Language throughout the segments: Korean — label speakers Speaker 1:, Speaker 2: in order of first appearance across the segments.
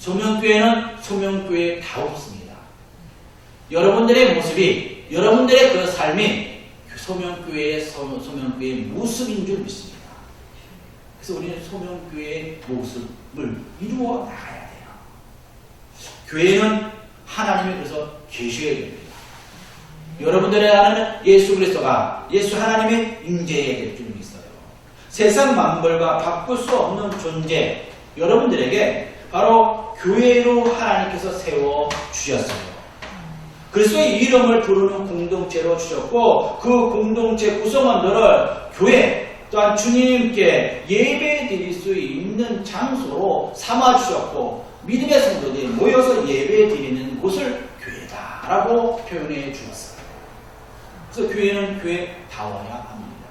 Speaker 1: 소명교회는 소명교회다웠습니다. 여러분들의 모습이, 여러분들의 그 삶이 소명교회의 모습인 줄 믿습니다. 그래서 우리는 소명교회의 모습을 이루어 나가야 돼요. 교회는 하나님이 그래서 계셔야 됩니다. 여러분들의 안에는 예수 그리스도가, 예수 하나님의 임재해야 될 줄 믿어요. 세상 만물과 바꿀 수 없는 존재, 여러분들에게 바로 교회로 하나님께서 세워주셨어요. 그리스도의 이름을 부르는 공동체로 주셨고, 그 공동체 구성원들을 교회 또한 주님께 예배 드릴 수 있는 장소로 삼아주셨고, 믿음의 성도들이 모여서 예배 드리는 곳을 교회다라고 표현해 주었어요. 그래서 교회는 교회다워야 합니다.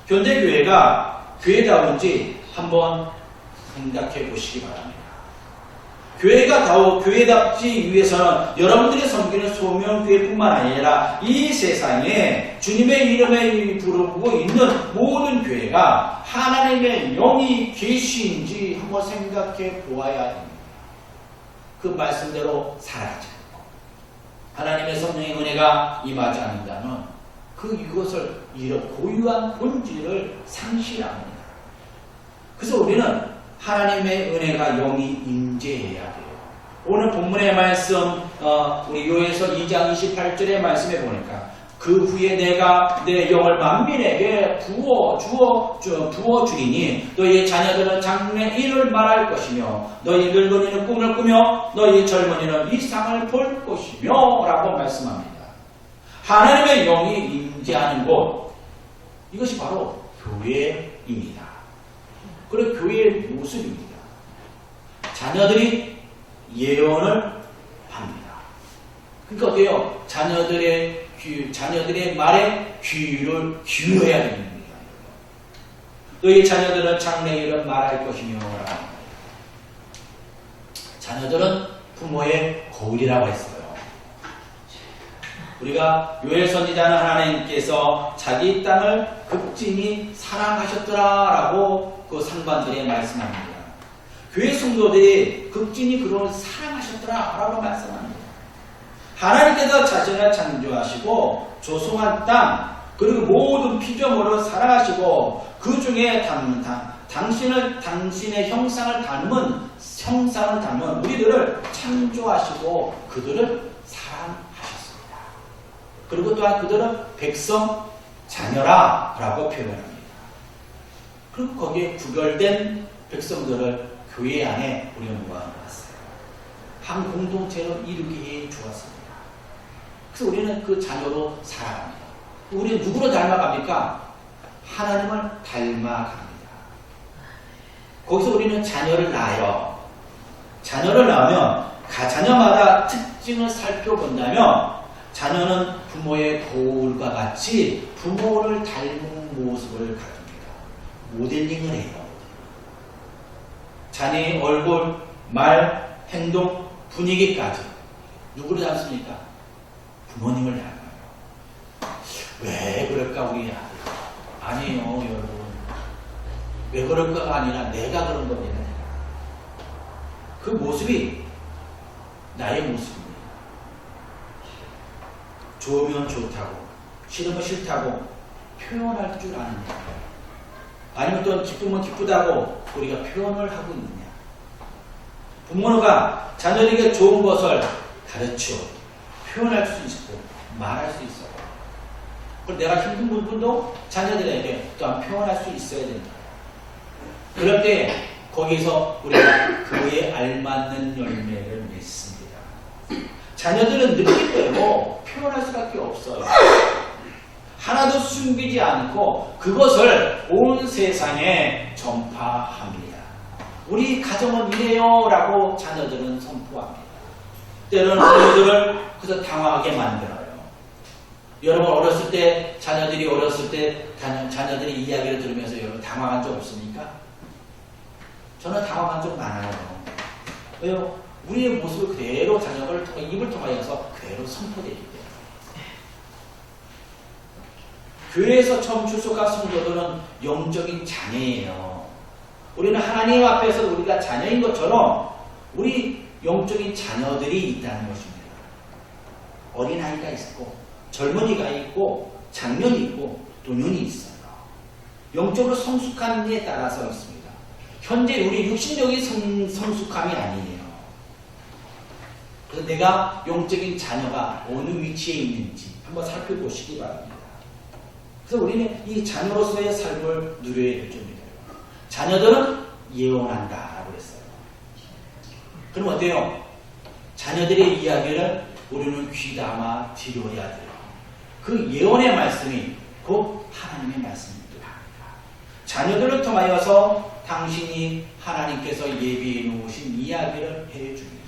Speaker 1: 현대교회가 교회다운지 한번 생각해 보시기 바랍니다. 교회답지 위해서는 여러분들이 섬기는 소명교회뿐만 아니라 이 세상에 주님의 이름에 부르고 있는 모든 교회가 하나님의 영이 계신지 한번 생각해 보아야 합니다. 그 말씀대로 살아야죠. 하나님의 성령의 은혜가 임하지 않는다면 이것을 이런 고유한 본질을 상실합니다. 그래서 우리는 하나님의 은혜가 영이 임재해야 돼요. 오늘 본문의 말씀 우리 요한일서 2장 28절의 말씀에 보니까 그 후에 내가 내 영을 만민에게 부어주리니 너희 자녀들은 장래일을 말할 것이며 너희 늙은이는 꿈을 꾸며 너희 젊은이는 이상을 볼 것이며 라고 말씀합니다. 하나님의 영이 임재하는 곳, 이것이 바로 교회입니다. 그리고 교회의 모습입니다. 자녀들이 예언을 합니다. 그러니까 어때요? 자녀들의 말에 귀를 기울여야 됩니다. 너희 자녀들은 장래일을 말할 것이며 자녀들은 부모의 거울이라고 했어요. 우리가 요엘 선지자는 하나님께서 자기 땅을 극진히 사랑하셨더라라고 그 상관들이 말씀합니다. 교회 성도들이 극진히 그를 사랑하셨더라라고 말씀합니다. 하나님께서 자신을 창조하시고 조성한 땅, 그리고 모든 피조물을 사랑하시고 그 중에 당신의 형상을 닮은 우리들을 창조하시고 그들을 사랑하셨습니다. 그리고 또한 그들은 백성, 자녀라 라고 표현합니다. 그리고 거기에 구별된 백성들을 교회 안에 우리가 모아놨어요. 한 공동체로 이루게 해 주었습니다. 그래서 우리는 그 자녀로 살아갑니다. 우리는 누구로 닮아갑니까? 하나님을 닮아갑니다. 거기서 우리는 자녀를 낳아요. 자녀를 낳으면 자녀마다 특징을 살펴본다면 자녀는 부모의 거울과 같이 부모를 닮은 모습을 가집니다. 모델링을 해요. 자녀의 얼굴, 말, 행동, 분위기까지 누구를 닮습니까? 부모님을 닮아요. 왜 그럴까 우리 아들? 아니에요 여러분. 왜 그럴까가 아니라 내가 그런 겁니다. 그 모습이 나의 모습입니다. 좋으면 좋다고, 싫으면 싫다고 표현할 줄 아는 거예요. 아니면 또 기쁘면 기쁘다고 우리가 표현을 하고 있느냐. 부모가 자녀에게 좋은 것을 가르쳐 표현할 수 있고 말할 수 있어요. 그리고 내가 힘든 부분도 자녀들에게 또한 표현할 수 있어야 된다. 그럴 때 거기서 우리가 그에 알맞는 열매를 맺습니다. 자녀들은 느낌대로 표현할 수밖에 없어요. 하나도 숨기지 않고 그것을 온 세상에 전파합니다. 우리 가정은 이래요 라고 자녀들은 선포합니다. 때로는 부모들을 그래서 당황하게 만들어요. 여러분 어렸을 때 자녀들이 자녀들이 이야기를 들으면서 여러분 당황한 적 없습니까? 저는 당황한 적 많아요. 왜요? 우리의 모습을 그대로 자녀를 통해 입을 통하여서 그대로 선포되기 때문에. 교회에서 처음 출석한 성도들은 영적인 자녀예요. 우리는 하나님 앞에서 우리가 자녀인 것처럼 우리 영적인 자녀들이 있다는 것입니다. 어린아이가 있고 젊은이가 있고 장년이 있고 노년이 있어요. 영적으로 성숙한 데 따라서 있습니다. 현재 우리 육신적인 성숙함이 아니에요. 그래서 내가 영적인 자녀가 어느 위치에 있는지 한번 살펴보시기 바랍니다. 그래서 우리는 이 자녀로서의 삶을 누려야 될 점입니다. 자녀들은 예언한다라고 했어요. 그럼 어때요? 자녀들의 이야기를 우리는 귀담아 들어야 돼요. 그 예언의 말씀이 곧 하나님의 말씀입니다. 자녀들을 통하여서 당신이 하나님께서 예비해 놓으신 이야기를 해줍니다.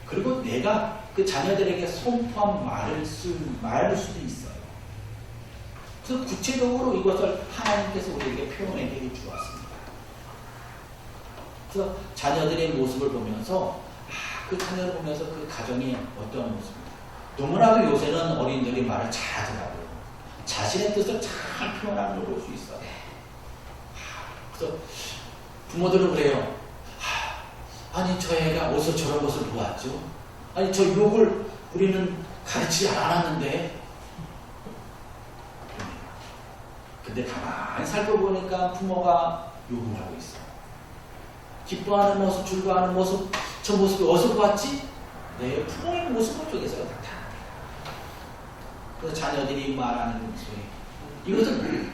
Speaker 1: 그리고 내가 그 자녀들에게 선포한 말을 수도 있어요. 그래서 구체적으로 이것을 하나님께서 우리에게 표현해 주었습니다. 그래서 자녀들의 모습을 보면서 그 자녀를 보면서 그 가정이 어떤 모습입니다. 너무나도 요새는 어린이들이 말을 잘하더라고요. 자신의 뜻을 잘 표현하는 걸 볼 수 있어요. 그래서 부모들은 그래요. 아니 저 애가 어디서 저런 것을 보았죠? 아니 저 욕을 우리는 가르치지 않았는데. 근데 가만히 살펴보니까 부모가 욕을 하고 있어요. 기뻐하는 모습, 즐거워하는 모습, 저 모습이 어디서 보았지? 네, 부모의 모습을 쪽에서 나타납니다. 그래서 자녀들이 말하는 모습이 이것은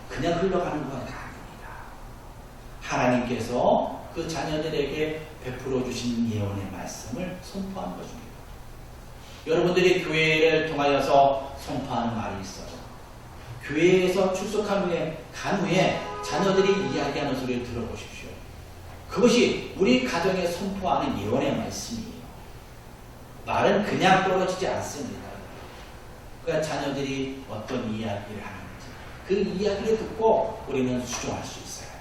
Speaker 1: 그냥 흘러가는 것 아닙니다. 하나님께서 그 자녀들에게 베풀어 주신 예언의 말씀을 선포한 것입니다. 여러분들이 교회를 통하여서 선포하는 말이 있어요. 교회에서 출석한 후에 간 후에 자녀들이 이야기하는 소리를 들어보십시오. 그것이 우리 가정에 선포하는 예언의 말씀이에요. 말은 그냥 떨어지지 않습니다. 그러니까 자녀들이 어떤 이야기를 하는지 그 이야기를 듣고 우리는 수정할 수 있어야 돼요.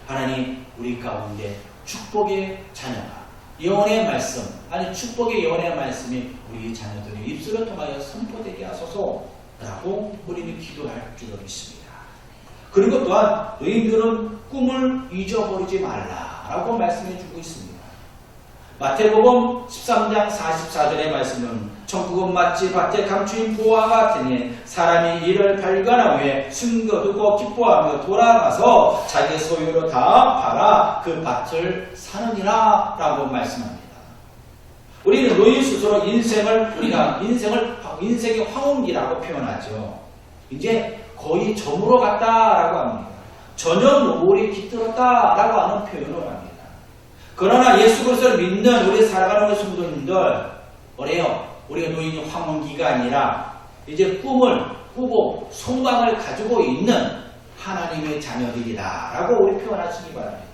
Speaker 1: 하나님 우리 가운데 축복의 자녀가 예언의 말씀 아니 축복의 예언의 말씀이 우리 자녀들의 입술을 통하여 선포되게 하소서라고 우리는 기도할 줄로 믿습니다. 그리고 또한 너희들은 꿈을 잊어버리지 말라라고 말씀해 주고 있습니다. 마태복음 13장 44절의 말씀은 천국은 마치 밭에 감추인 보화 같으니 사람이 이를 발견한 후에 숨겨두고 기뻐하며 돌아가서 자기 소유로 다 팔아 그 밭을 사느니라 라고 말씀합니다. 우리는 노인 스스로 우리가 인생의 황혼기라고 표현하죠. 이제 거의 저물어 갔다라고 합니다. 전혀 노을이 깃들었다라고 하는 표현을 합니다. 그러나 예수 그리스도를 믿는 우리 살아가는 우리 성도님들 뭐래요? 우리가 노인이 황혼기가 아니라 이제 꿈을 꾸고 소망을 가지고 있는 하나님의 자녀들이다라고 우리 표현하시기 바랍니다.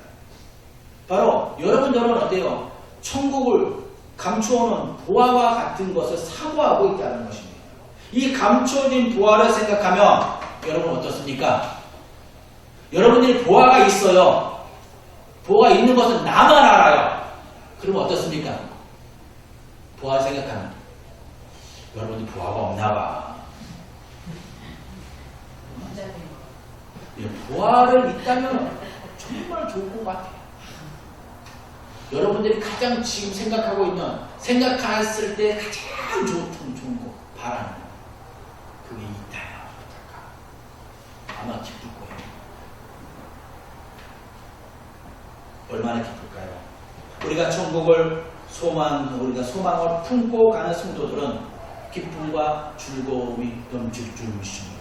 Speaker 1: 바로 여러분들은 어때요? 천국을 감추어놓은 보화와 같은 것을 사모하고 있다는 것입니다. 이 감추어진 보화를 생각하면 여러분 어떻습니까? 여러분들이 보화가 있어요. 보화가 있는 것은 나만 알아요. 그러면 어떻습니까? 보화 생각하면 여러분이 보화가 없나 봐. 보화를 있다면 정말 좋을 것 같아요. 여러분들이 가장 지금 생각했을 때 가장 좋은 거 바라는 거. 그게 있다요. 아마 기쁠 거예요. 얼마나 기쁠까요? 우리가 천국을 우리가 소망을 품고 가는 성도들은 기쁨과 즐거움이 넘칠 줄 믿습니다.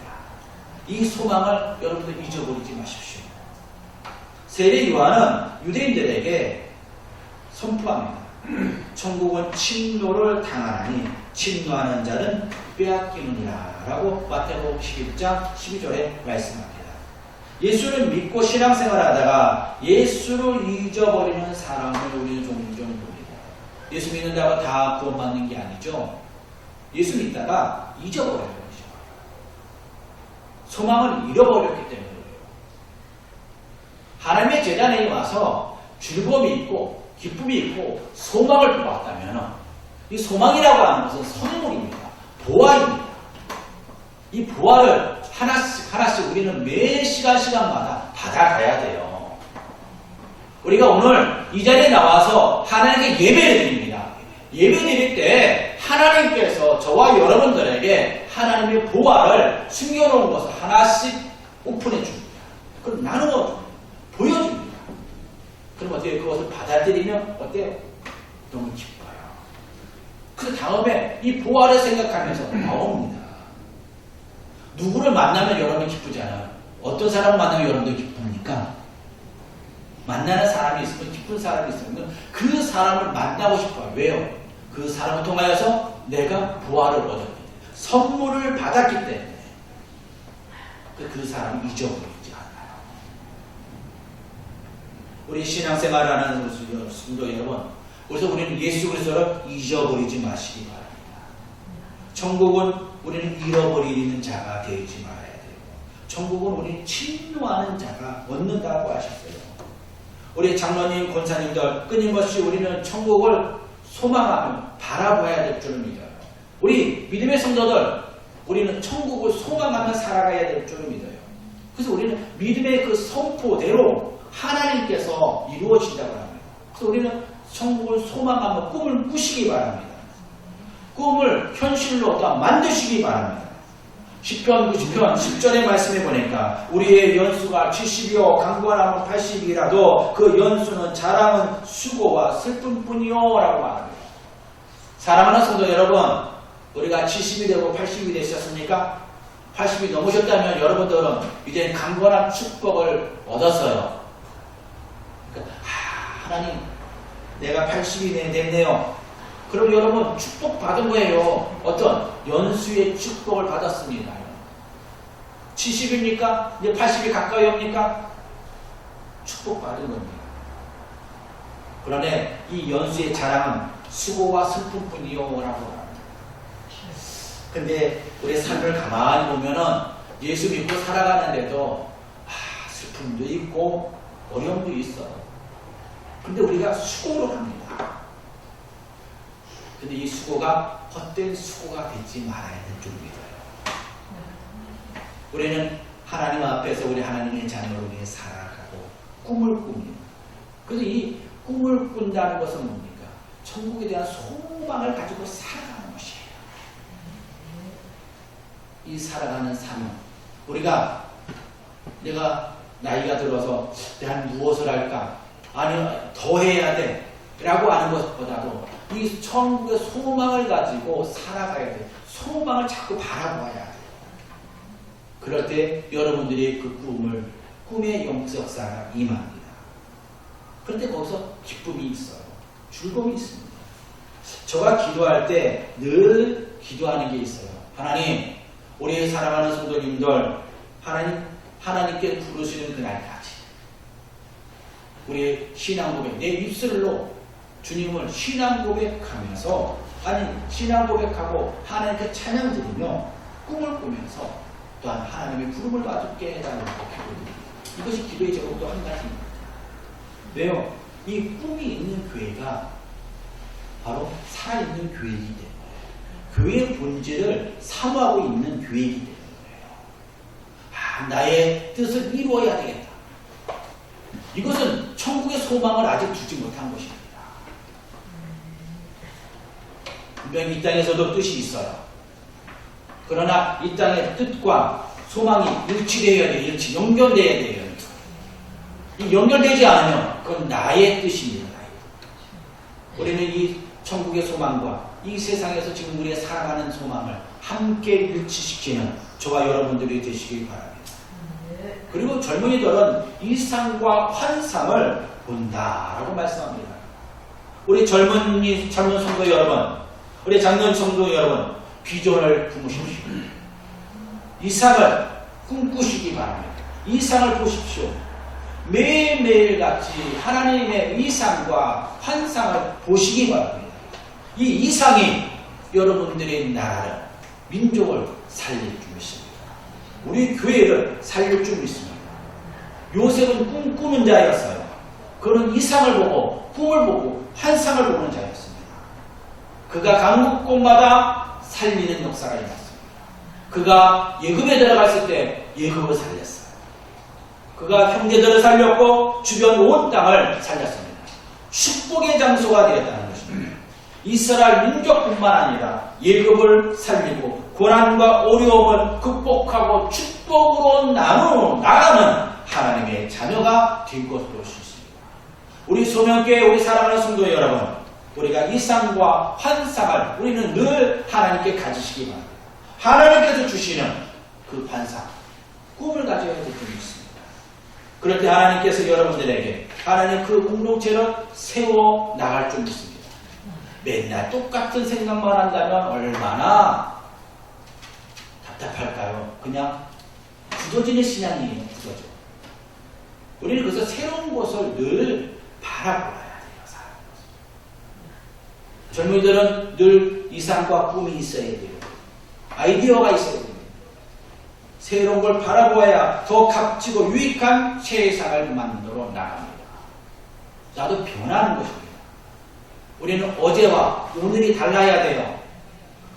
Speaker 1: 이 소망을 여러분들 잊어버리지 마십시오. 세례 요한은 유대인들에게 선포합니다. 천국은 침노를 당하나니 침노하는 자는 빼앗기느니라 라고 마태복음 11장 12절에 말씀합니다. 예수를 믿고 신앙생활하다가 예수를 잊어버리는 사람을 우리는 종종 봅니다. 예수 믿는다고 다 구원받는 게 아니죠. 예수 믿다가 잊어버려요. 소망을 잃어버렸기 때문에 하나님의 제자리에 와서 즐거움이 있고 기쁨이 있고 소망을 보았다면 이 소망이라고 하는 것은 선물입니다. 보화입니다. 이 보화를 하나씩 우리는 매 시간마다 받아가야 돼요. 우리가 오늘 이 자리에 나와서 하나님께 예배를 드립니다. 예배 드릴 때 하나님께서 저와 여러분들에게 하나님의 보화를 숨겨놓은 것을 하나씩 오픈해 줍니다. 그럼 나누어 줍니다. 보여줍니다. 그럼 어떻게 그것을 받아들이면 어때요? 너무 기뻐요. 그 다음에 이 보화를 생각하면서 나옵니다. 누구를 만나면 여러분이 기쁘잖아요. 어떤 사람을 만나면 여러분도 기쁩니까? 만나는 사람이 있으면, 기쁜 사람이 있으면 그 사람을 만나고 싶어요. 왜요? 그 사람을 통하여서 내가 보화를 얻었기 때문에, 선물을 받았기 때문에 그 사람을 잊어버리지 않아요. 우리 신앙생활을 하는 성도 여러분, 그래서 우리는 예수 그리스도를 잊어버리지 마시기 바랍니다. 천국은 우리는 잃어버리는 자가 되지 말아야 돼요. 천국은 우리는 침노하는 자가 얻는다고 하셨어요. 우리 장로님, 권사님들 끊임없이 우리는 천국을 소망하며 바라봐야 될 줄을 믿어요. 우리 믿음의 성도들, 우리는 천국을 소망하며 살아가야 될 줄을 믿어요. 그래서 우리는 믿음의 그 선포대로 하나님께서 이루어진다고 합니다. 그래서 우리는 천국을 소망하며 꿈을 꾸시기 바랍니다. 꿈을 현실로 또 만드시기 바랍니다. 10편 90편 10절의 말씀에 보니까 우리의 연수가 70이요 강건하면 80이라도 그 연수는 자랑은 수고와 슬픔뿐이요 라고 말합니다. 사랑하는 성도 여러분, 우리가 70이 되고 80이 되셨습니까? 80이 넘으셨다면 여러분들은 이제 강건한 축복을 얻었어요. 그러니까 하나님, 내가 80이 됐네요. 그럼 여러분 축복받은 거예요. 어떤 연수의 축복을 받았습니다. 70입니까? 이제 80이 가까이 옵니까? 축복받은 겁니다. 그러나 이 연수의 자랑은 수고와 슬픔뿐이요 라고 합니다. 근데 우리 삶을 가만히 보면은 예수 믿고 살아가는데도 슬픔도 있고 어려움도 있어요. 근데 우리가 수고로 갑니다. 근데 이 수고가 헛된 수고가 되지 말아야 될 줄 믿어요. 우리는 하나님 앞에서 우리 하나님의 자녀로 위해 살아가고 꿈을 꿉니다. 그래서 이 꿈을 꾼다는 것은 뭡니까? 천국에 대한 소망을 가지고 살아가는 것이에요. 이 살아가는 삶은 우리가 내가 나이가 들어서 내가 무엇을 할까? 아니면 더 해야 돼 라고 하는 것보다도 이 천국의 소망을 가지고 살아가야 돼. 소망을 자꾸 바라봐야 돼. 그럴 때 여러분들이 그 꿈의 역사가 임합니다. 그런데 거기서 기쁨이 있어요. 즐거움이 있습니다. 저가 기도할 때 늘 기도하는 게 있어요. 하나님, 우리 사랑하는 성도님들, 하나님께 부르시는 그날까지 우리의 신앙 고백, 내 입술로 주님을 신앙 고백하면서, 신앙 고백하고 하나님께 찬양 드리며 꿈을 꾸면서 또한 하나님의 부름을 받게 해달라고 기도드립니다. 이것이 기도의 제목도 한 가지입니다. 왜요? 이 꿈이 있는 교회가 바로 살아있는 교회이기 때문에, 교회의 본질을 사모하고 있는 교회이기 때문이에요. 나의 뜻을 이루어야 되겠다. 이것은 천국의 소망을 아직 주지 못한 것입니다. 분명히 이 땅에서도 뜻이 있어요. 그러나 이 땅의 뜻과 소망이 일치되어야 돼요. 연결되어야 돼요. 이 연결되지 않으면 그건 나의 뜻입니다. 우리는 이 천국의 소망과 이 세상에서 지금 우리의 살아가는 소망을 함께 일치시키는 저와 여러분들이 되시길 바랍니다. 그리고 젊은이들은 이상과 환상을 본다라고 말씀합니다. 우리 젊은 성도 여러분, 우리 장년 성도 여러분, 비전을 품으십시오. 이상을 꿈꾸시기 바랍니다. 이상을 보십시오. 매일매일같이 하나님의 이상과 환상을 보시기 바랍니다. 이 이상이 여러분들의 나라를, 민족을 살릴 줄 믿습니다. 우리 교회를 살릴 줄 믿습니다. 요셉은 꿈꾸는 자였어요. 그는 이상을 보고 꿈을 보고 환상을 보는 자였습니다. 그가 강국곳마다 살리는 역사가 일어났습니다. 그가 예굽에 들어갔을 때 예굽을 살렸어요. 그가 형제들을 살렸고 주변 온 땅을 살렸습니다. 축복의 장소가 되었다는 것입니다. 이스라엘 민족뿐만 아니라 예굽을 살리고 고난과 어려움을 극복하고 축복으로 나가는 하나님의 자녀가 된 것으로 볼 수 있습니다. 우리 소명교회 우리 사랑하는 성도 여러분, 우리가 이상과 환상을 우리는 늘 하나님께 가지시기 바랍니다. 하나님께서 주시는 그 환상, 꿈을 가져야 될 줄이 있습니다. 그럴 때 하나님께서 여러분들에게 하나님 그 공동체를 세워 나갈 줄 믿습니다. 맨날 똑같은 생각만 한다면 얼마나 답답할까요? 그냥 굳어지는 신앙이에요. 굳어져. 우리는 그래서 새로운 것을 늘 바라보아야 돼요. 젊은이들은 늘 이상과 꿈이 있어야 돼요. 아이디어가 있어야 됩니다. 새로운 걸 바라보아야 더 값지고 유익한 세상을 만들어 나갑니다. 나도 변하는 것입니다. 우리는 어제와 오늘이 달라야 돼요.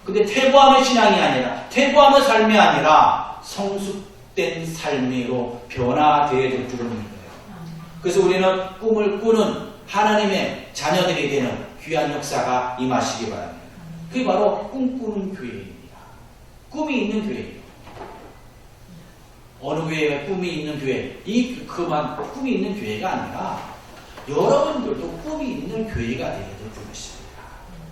Speaker 1: 근데 퇴보하는 신앙이 아니라, 퇴보하는 삶이 아니라 성숙된 삶으로 변화되어야 될 줄을 믿어요. 그래서 우리는 꿈을 꾸는 하나님의 자녀들이 되는 귀한 역사가 임하시기 바랍니다. 그게 바로 꿈꾸는 교회입니다. 꿈이 있는 교회예요. 어느 교회가 꿈이 있는 교회, 그만 꿈이 있는 교회가 아니라 여러분들도 꿈이 있는 교회가 되어야 될 것입니다.